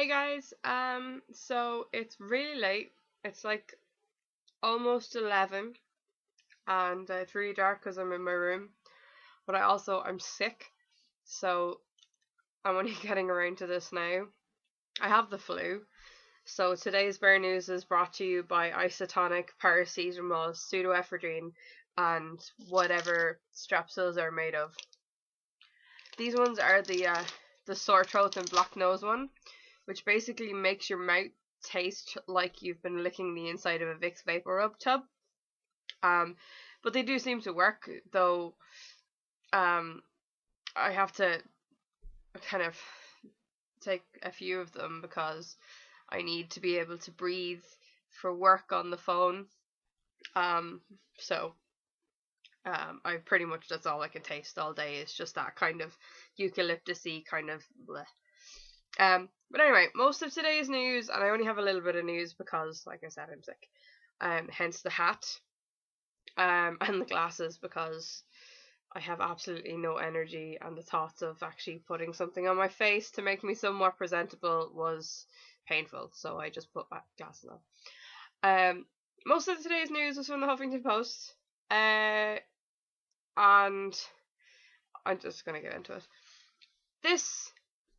Hey guys, so it's really late. It's like almost 11 and it's really dark because I'm in my room, but I'm sick, so I'm only getting around to this now. I have the flu, so today's Bear News is brought to you by isotonic, paracetamol, pseudoephedrine, and whatever strepsils are made of. These ones are the sore throat and blocked nose one, which basically makes your mouth taste like you've been licking the inside of a Vicks Vapor Rub tub. Um, but they do seem to work, though. I have to kind of take a few of them because I need to be able to breathe for work on the phone. Um, so I pretty much that's all I can taste all day is just that kind of eucalyptusy kind of bleh. But anyway, most of today's news, and I only have a little bit of news because, like I said, I'm sick. Hence the hat, and the glasses because I have absolutely no energy, and the thoughts of actually putting something on my face to make me somewhat presentable was painful. So I just put my glasses on. Most of today's news was from the Huffington Post, and I'm just gonna get into it. This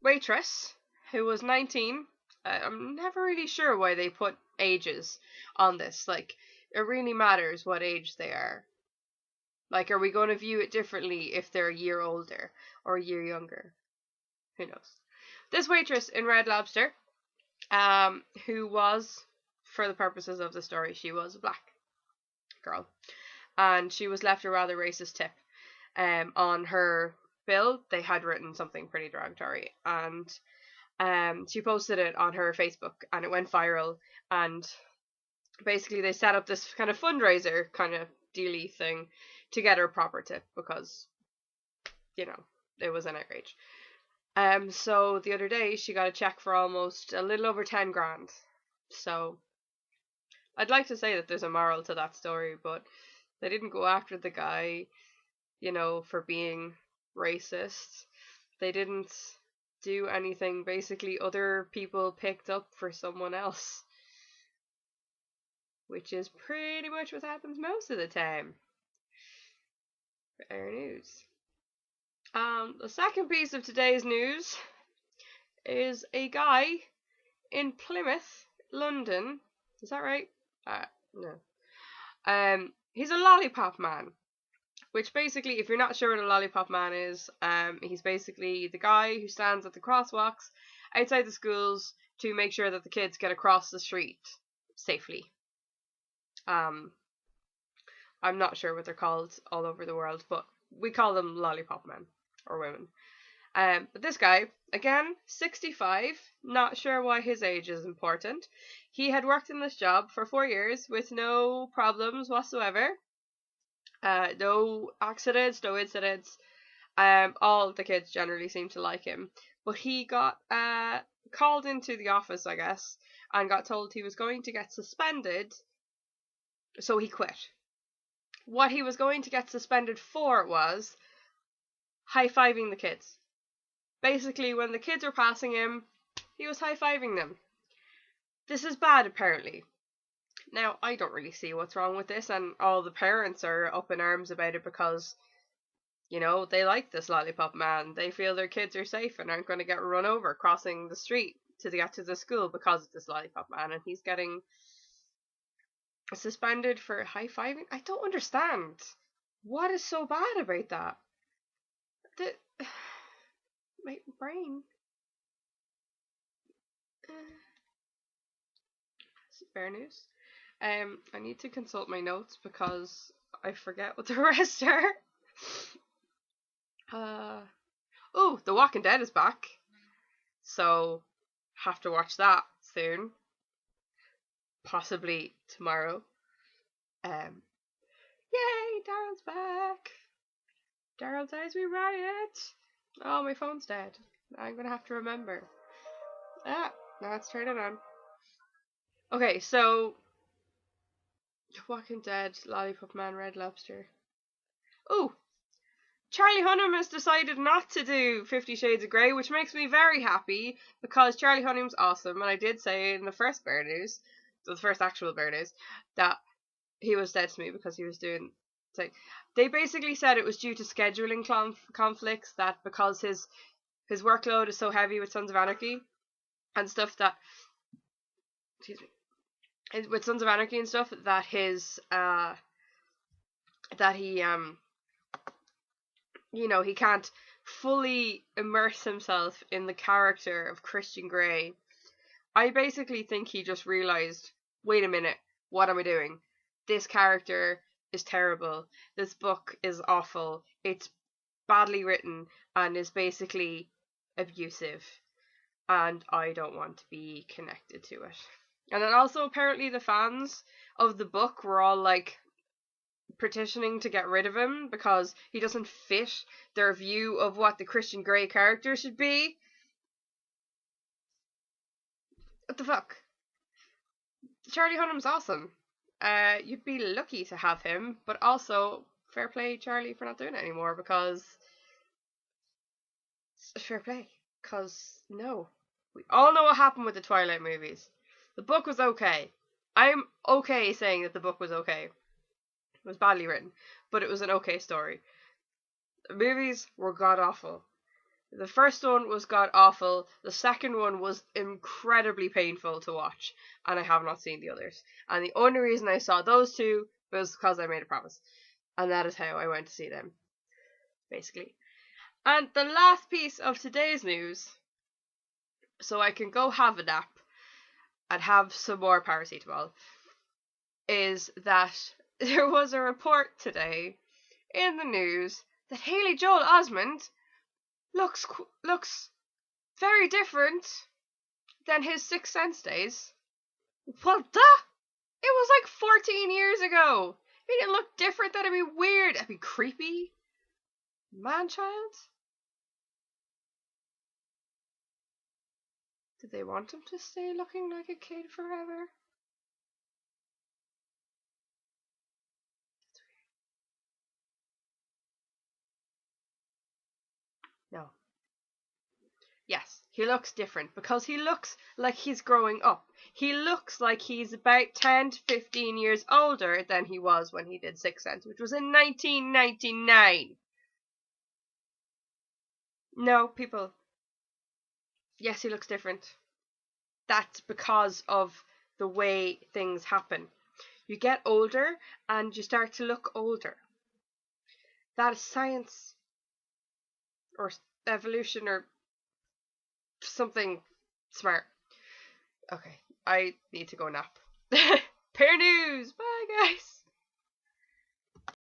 waitress, who was 19, I'm never really sure why they put ages on this. Like, it really matters what age they are. Like, are we going to view it differently if they're a year older or a year younger? Who knows? This waitress in Red Lobster, who was, for the purposes of the story, she was a black girl, and she was left a rather racist tip. On her bill, they had written something pretty derogatory, and she posted it on her Facebook, and it went viral. And basically, they set up this kind of fundraiser kind of dealy thing to get her a proper tip because it was an outrage. So the other day she got a check for almost a little over 10 grand. So I'd like to say that there's a moral to that story, but they didn't go after the guy, for being racist. They didn't do anything. Basically, other people picked up for someone else, which is pretty much what happens most of the time. Fair news. The second piece of today's news is a guy in Plymouth, London. Is that right? No. He's a lollipop man. Which basically, if you're not sure what a lollipop man is, he's basically the guy who stands at the crosswalks outside the schools to make sure that the kids get across the street safely. I'm not sure what they're called all over the world, but we call them lollipop men or women. But this guy, again, 65, not sure why his age is important. He had worked in this job for 4 years with no problems whatsoever. No accidents, no incidents. All the kids generally seem to like him. But he got called into the office, I guess, and got told he was going to get suspended, so he quit. What he was going to get suspended for was high-fiving the kids. Basically, when the kids were passing him, he was high-fiving them. This is bad, apparently. Now, I don't really see what's wrong with this, and all the parents are up in arms about it because, they like this lollipop man. They feel their kids are safe and aren't going to get run over crossing the street to get to the school because of this lollipop man, and he's getting suspended for high-fiving. I don't understand. What is so bad about that? My brain. Fair news. I need to consult my notes because I forget what the rest are. Oh, The Walking Dead is back, so have to watch that soon, possibly tomorrow. Yay, Daryl's back. Daryl dies, we riot. Oh, my phone's dead. I'm gonna have to remember. Now let's turn it on. Okay, so Walking Dead, Lollipop Man, Red Lobster. Oh, Charlie Hunnam has decided not to do 50 Shades of Grey, which makes me very happy because Charlie Hunnam's awesome. And I did say in the first Bear News, the first actual Bear News, that he was dead to me because he was doing. They basically said it was due to scheduling conflicts, that because his workload is so heavy with Sons of Anarchy and stuff that. Excuse me. With Sons of Anarchy and stuff, that his that he he can't fully immerse himself in the character of Christian Grey. I basically think he just realized, wait a minute, what am I doing? This character is terrible. This book is awful. It's badly written and is basically abusive. And I don't want to be connected to it. And then also apparently the fans of the book were all like petitioning to get rid of him because he doesn't fit their view of what the Christian Grey character should be. What the fuck? Charlie Hunnam's awesome. You'd be lucky to have him, but also fair play, Charlie, for not doing it anymore because fair play. Because no, we all know what happened with the Twilight movies. The book was okay. I'm okay saying that the book was okay. It was badly written, but it was an okay story. The movies were god awful. The first one was god awful. The second one was incredibly painful to watch, and I have not seen the others. And the only reason I saw those two was because I made a promise, and that is how I went to see them, basically. And the last piece of today's news, so I can go have a nap and have some more paracetamol, is that there was a report today in the news that Haley Joel Osment looks very different than his Sixth Sense days. What the? It was like 14 years ago. He didn't look different. That'd be weird. That'd be creepy. Man-child? Did they want him to stay looking like a kid forever? No. Yes, he looks different because he looks like he's growing up. He looks like he's about 10 to 15 years older than he was when he did Sixth Sense, which was in 1999. No, people. Yes, he looks different. That's because of the way things happen. You get older and you start to look older. That is science. Or evolution or something smart. Okay, I need to go nap. Pear News! Bye, guys!